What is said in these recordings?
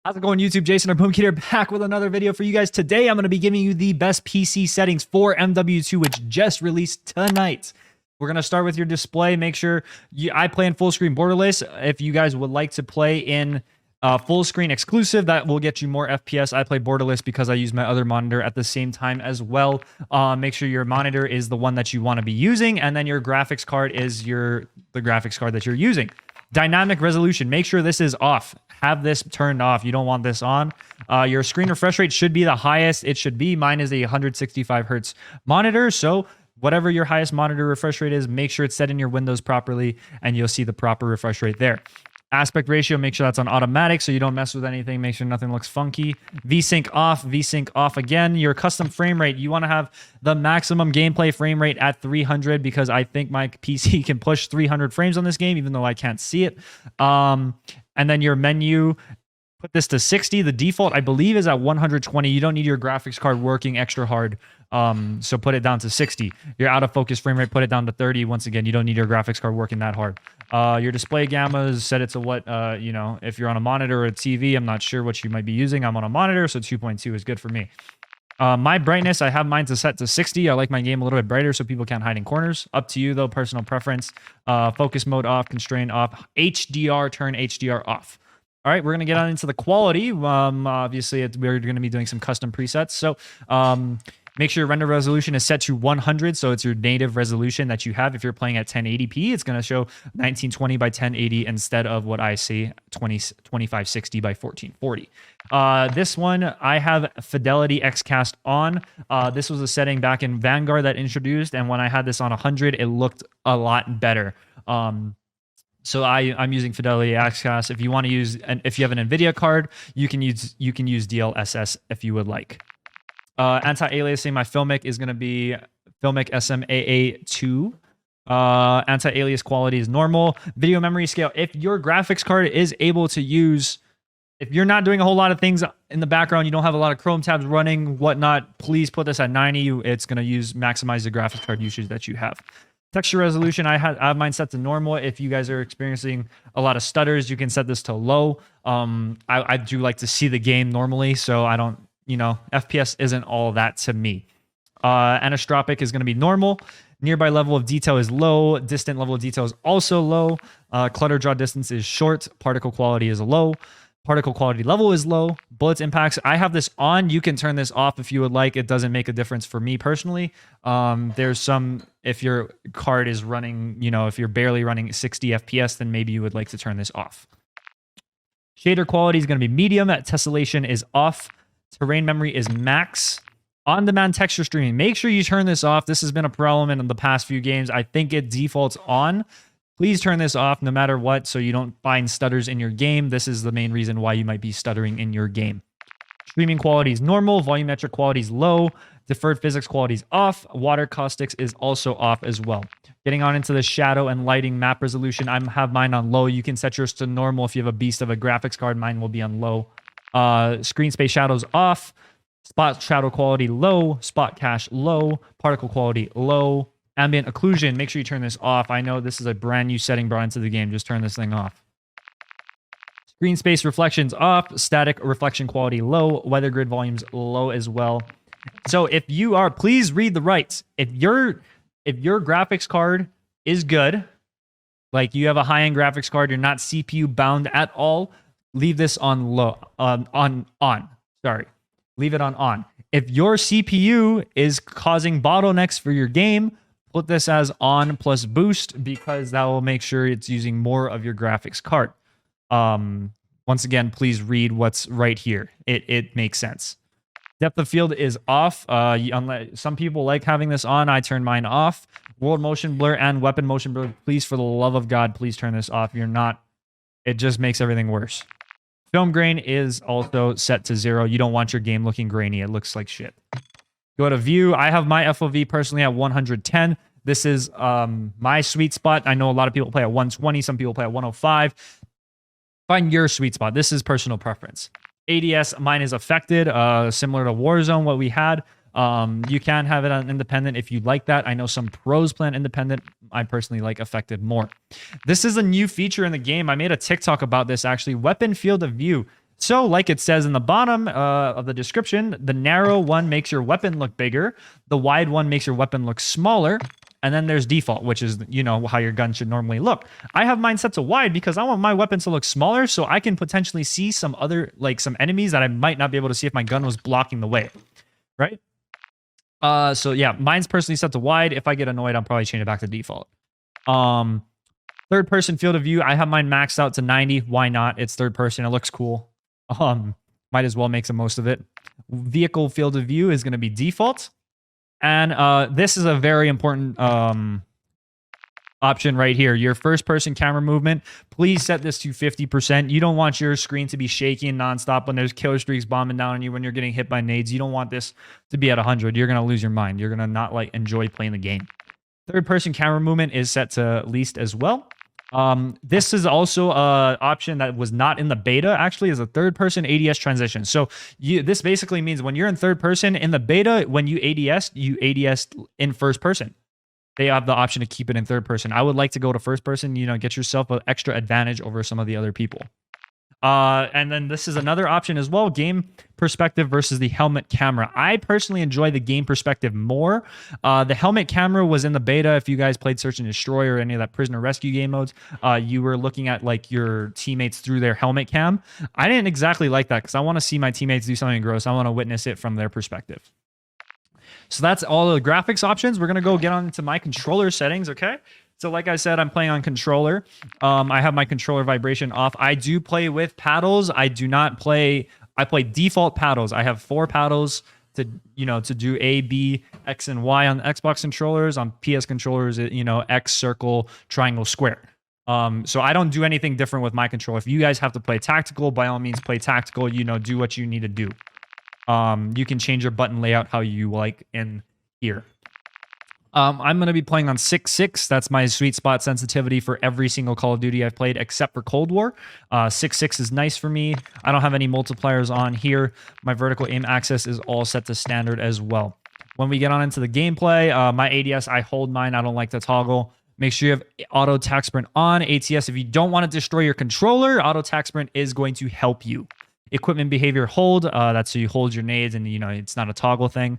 How's it going, YouTube? Jason or BoomKid here, back with another video for you guys. Today, I'm going to be giving you the best PC settings for MW2, which just released tonight. We're going to start with your display. Make sure I play in full screen borderless. If you guys would like to play in full screen exclusive, that will get you more FPS. I play borderless because I use my other monitor at the same time as well. Make sure your monitor is the one that you want to be using, and then your graphics card is the graphics card that you're using. Dynamic resolution, make sure this is off. Have this turned off. You don't want this on. Your screen refresh rate should be the highest it should be. Mine is a 165 hertz monitor, so whatever your highest monitor refresh rate is, make sure it's set in your windows properly, and you'll see the proper refresh rate there. Aspect ratio, make sure that's on automatic so you don't mess with anything. Make sure nothing looks funky. VSync off again. Your custom frame rate, you want to have the maximum gameplay frame rate at 300 because I think my PC can push 300 frames on this game, even though I can't see it. And then your menu, put this to 60. The default, I believe, is at 120. You don't need your graphics card working extra hard. So put it down to 60. Your out of focus frame rate, put it down to 30. Once again, you don't need your graphics card working that hard. Your display gammas, set it to what, if you're on a monitor or a TV, I'm not sure what you might be using. I'm on a monitor, so 2.2 is good for me. My brightness, I have mine to set to 60. I like my game a little bit brighter so people can't hide in corners. Up to you, though, personal preference. Focus mode off, constraint off. HDR, turn HDR off. All right, we're going to get on into the quality. Obviously, we're going to be doing some custom presets. So make sure your render resolution is set to 100, so it's your native resolution that you have. If you're playing at 1080p, it's going to show 1920 by 1080 instead of what I see, 2560 by 1440. This one, I have Fidelity XCast on. This was a setting back in Vanguard that introduced, and when I had this on 100, it looked a lot better. So I'm using Fidelity XCast. If you want to use, if you have an NVIDIA card, you can use DLSS if you would like. Anti-aliasing, my Filmic is going to be Filmic SMAA2. Anti-alias quality is normal. Video memory scale, if your graphics card is able to use, if you're not doing a whole lot of things in the background, you don't have a lot of Chrome tabs running, whatnot, please put this at 90. It's going to maximize the graphics card usage that you have. Texture resolution, I have mine set to normal. If you guys are experiencing a lot of stutters, you can set this to low. I do like to see the game normally, so I don't, FPS isn't all that to me. Anisotropic is going to be normal. Nearby level of detail is low. Distant level of detail is also low. Clutter draw distance is short. Particle quality is low. Particle quality level is low. Bullets impacts, I have this on. You can turn this off if you would like. It doesn't make a difference for me personally. There's some, if your card is running, if you're barely running 60 FPS, then maybe you would like to turn this off. Shader quality is going to be medium. Tessellation is off. Terrain memory is max. On-demand texture streaming, make sure you turn this off. This has been a problem in the past few games. I think it defaults on. Please turn this off no matter what so you don't find stutters in your game. This is the main reason why you might be stuttering in your game. Streaming quality is normal. Volumetric quality is low. Deferred physics quality is off. Water caustics is also off as well. Getting on into the shadow and lighting map resolution, I have mine on low. You can set yours to normal if you have a beast of a graphics card. Mine will be on low. Screen space shadows off. Spot shadow quality low. Spot cache low. Particle quality low. Ambient occlusion, make sure you turn this off. I know this is a brand new setting brought into the game. Just turn this thing off. Screen space reflections off. Static reflection quality low. Weather grid volumes low as well. So if you are, please read the rights. If your graphics card is good, like you have a high-end graphics card, you're not CPU bound at all, leave this on low, on. Sorry, leave it on. If your CPU is causing bottlenecks for your game, put this as on plus boost because that will make sure it's using more of your graphics card. Once again, please read what's right here. It makes sense. Depth of field is off. Some people like having this on. I turn mine off. World motion blur and weapon motion blur. Please, for the love of God, please turn this off. You're not. It just makes everything worse. Film grain is also set to 0. You don't want your game looking grainy. It looks like shit. Go to view. I have my FOV personally at 110. This is my sweet spot. I know a lot of people play at 120. Some people play at 105. Find your sweet spot. This is personal preference. ADS, mine is affected, similar to Warzone, what we had. You can have it on independent if you like that. I know some pros plan independent. I personally like affected more. This is a new feature in the game. I made a TikTok about this actually. Weapon field of view. So, like it says in the bottom of the description, the narrow one makes your weapon look bigger. The wide one makes your weapon look smaller. And then there's default, which is, you know, how your gun should normally look. I have mine set to wide because I want my weapon to look smaller so I can potentially see some other, like some enemies that I might not be able to see if my gun was blocking the way, right? So yeah, mine's personally set to wide. If I get annoyed, I'll probably change it back to default. Third person field of view, I have mine maxed out to 90. Why not? It's third person. It looks cool. Might as well make the most of it. Vehicle field of view is going to be default. And this is a very important option right here. Your first person camera movement, please set this to 50%. You don't want your screen to be shaking nonstop when there's killer streaks bombing down on you, when you're getting hit by nades. You don't want this to be at 100. You're going to lose your mind. You're going to not like enjoy playing the game. Third person camera movement is set to least as well. This is also an option that was not in the beta, actually, is a third person ADS transition. So this basically means when you're in third person in the beta, when you ADS in first person. They have the option to keep it in third person. I would like to go to first person, you know, get yourself an extra advantage over some of the other people. And then this is another option as well, game perspective versus the helmet camera. I personally enjoy the game perspective more. The helmet camera was in the beta. If you guys played Search and Destroy or any of that prisoner rescue game modes, you were looking at like your teammates through their helmet cam. I didn't exactly like that because I want to see my teammates do something gross. I want to witness it from their perspective. So that's all the graphics options. We're going to go get on to my controller settings, okay? So like I said, I'm playing on controller. I have my controller vibration off. I do play with paddles. I do not play... I play default paddles. I have 4 paddles to, you know, to do A, B, X, and Y on Xbox controllers. On PS controllers, you know, X, circle, triangle, square. So I don't do anything different with my controller. If you guys have to play tactical, by all means, play tactical. You know, do what you need to do. You can change your button layout how you like in here. I'm going to be playing on 6.6. That's my sweet spot sensitivity for every single Call of Duty I've played except for Cold War. 6.6 is nice for me. I don't have any multipliers on here. My vertical aim axis is all set to standard as well. When we get on into the gameplay, my ADS, I hold mine. I don't like to toggle. Make sure you have auto tac sprint on. ATS, if you don't want to destroy your controller, auto tac sprint is going to help you. Equipment behavior hold, that's so you hold your nades and, you know, it's not a toggle thing.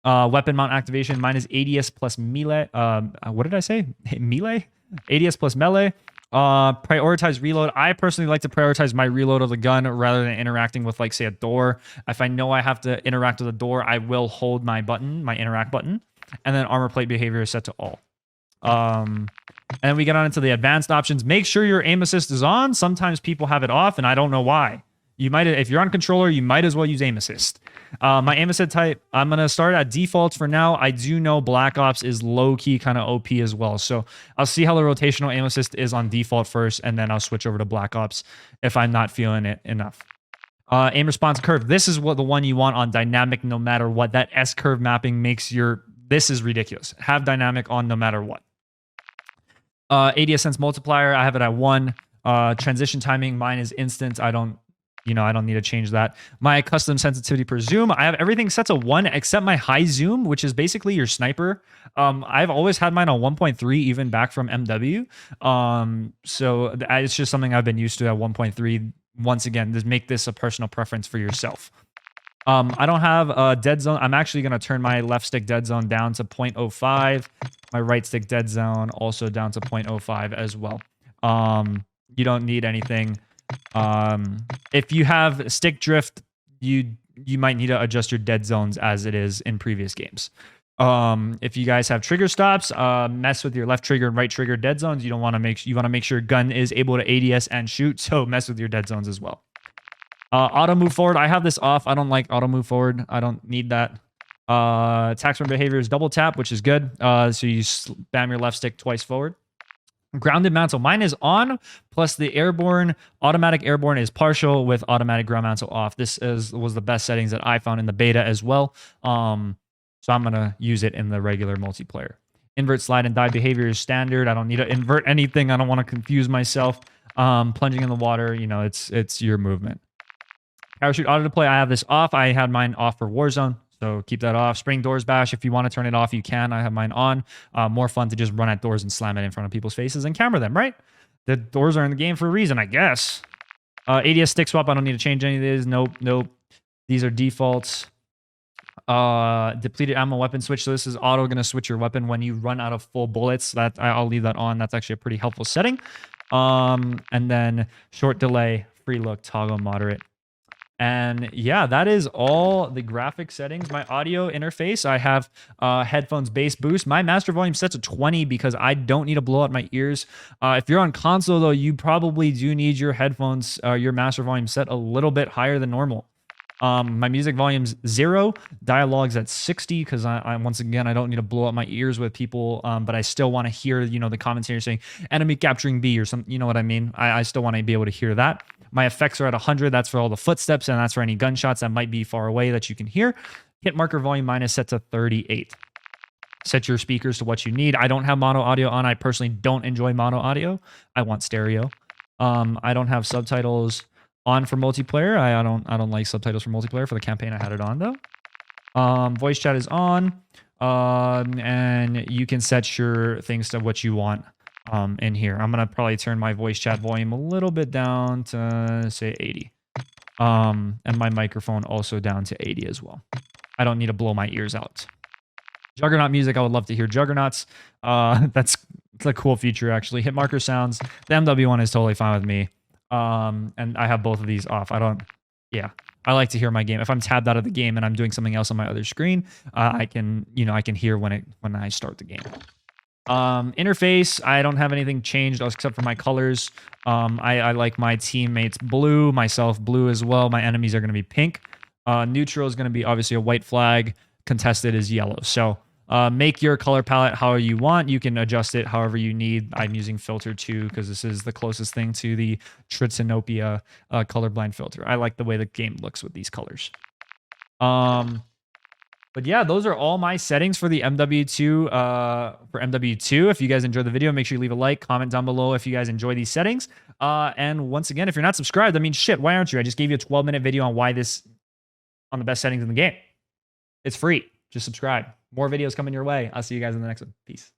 Weapon mount activation, mine is ADS plus melee. What did I say? Melee? ADS plus melee. Prioritize reload. I personally like to prioritize my reload of the gun rather than interacting with, like, say, a door. If I know I have to interact with a door, I will hold my button, my interact button. And then armor plate behavior is set to all. And then we get on into the advanced options. Make sure your aim assist is on. Sometimes people have it off, and I don't know why. You might, if you're on controller, you might as well use aim assist. My aim assist type, I'm going to start at default for now. I do know Black Ops is low-key kind of OP as well. So I'll see how the rotational aim assist is on default first, and then I'll switch over to Black Ops if I'm not feeling it enough. Aim response curve. This is what the one you want on dynamic no matter what. That S-curve mapping makes your... This is ridiculous. Have dynamic on no matter what. ADS sense multiplier, I have it at 1. Transition timing, mine is instant. I don't need to change that. My custom sensitivity per zoom, I have everything set to 1 except my high zoom, which is basically your sniper. I've always had mine on 1.3, even back from MW. So it's just something I've been used to at 1.3. Once again, just make this a personal preference for yourself. I don't have a dead zone. I'm actually going to turn my left stick dead zone down to 0.05. My right stick dead zone also down to 0.05 as well. You don't need anything. If you have stick drift, you might need to adjust your dead zones as it is in previous games. If you guys have trigger stops, mess with your left trigger and right trigger dead zones. You want to make sure your gun is able to ADS and shoot, so mess with your dead zones as well. Auto move forward, I have this off. I don't like auto move forward. I don't need that. Tac sprint behavior is double tap, which is good. So you spam your left stick twice forward. Grounded mantle, mine is on, plus the automatic airborne is partial with automatic ground mantle off. This was the best settings that I found in the beta as well. So I'm going to use it in the regular multiplayer. Invert slide and dive behavior is standard. I don't need to invert anything. I don't want to confuse myself. Plunging in the water, you know, it's your movement. Parachute auto deploy, I have this off. I had mine off for Warzone, so keep that off. Spring doors bash, if you want to turn it off, you can. I have mine on. More fun to just run at doors and slam it in front of people's faces and camera them, right? The doors are in the game for a reason, I guess. ADS stick swap, I don't need to change any of these. Nope. These are defaults. Depleted ammo weapon switch. So this is auto going to switch your weapon when you run out of full bullets. That I'll leave that on. That's actually a pretty helpful setting. And then short delay, free look, toggle moderate. And yeah, that is all the graphic settings. My audio interface, I have headphones bass boost. My master volume set to 20 because I don't need to blow out my ears. If you're on console though, you probably do need your headphones, your master volume set a little bit higher than normal. My music volume's 0, dialogue's at 60 because I once again I don't need to blow out my ears with people, but I still want to hear the commentary saying enemy capturing B or something. You know what I mean? I still want to be able to hear that. My effects are at 100. That's for all the footsteps, and that's for any gunshots that might be far away that you can hear. Hit marker volume mine is set to 38. Set your speakers to what you need. I don't have mono audio on. I personally don't enjoy mono audio. I want stereo. I don't have subtitles on for multiplayer. I don't like subtitles for multiplayer. For the campaign, I had it on though. Voice chat is on, and you can set your things to what you want in here. I'm gonna probably turn my voice chat volume a little bit down to say 80, and my microphone also down to 80 as well. I don't need to blow my ears out. Juggernaut music, I would love to hear Juggernauts. It's a cool feature actually. Hit marker sounds. The MW1 is totally fine with me. And I have both of these off. I like to hear my game. If I'm tabbed out of the game and I'm doing something else on my other screen, I can hear when I start the game. Interface, I don't have anything changed except for my colors. I like my teammates blue, myself blue as well. My enemies are going to be pink. Neutral is going to be obviously a white flag. Contested is yellow. So make your color palette however you want. You can adjust it however you need. I'm using filter 2 because this is the closest thing to the Tritanopia colorblind filter. I like the way the game looks with these colors. But yeah, those are all my settings for the MW2. For MW2, if you guys enjoyed the video, make sure you leave a like, comment down below if you guys enjoy these settings. And once again, if you're not subscribed, I mean, shit, why aren't you? I just gave you a 12-minute video on on the best settings in the game. It's free. Just subscribe. More videos coming your way. I'll see you guys in the next one. Peace.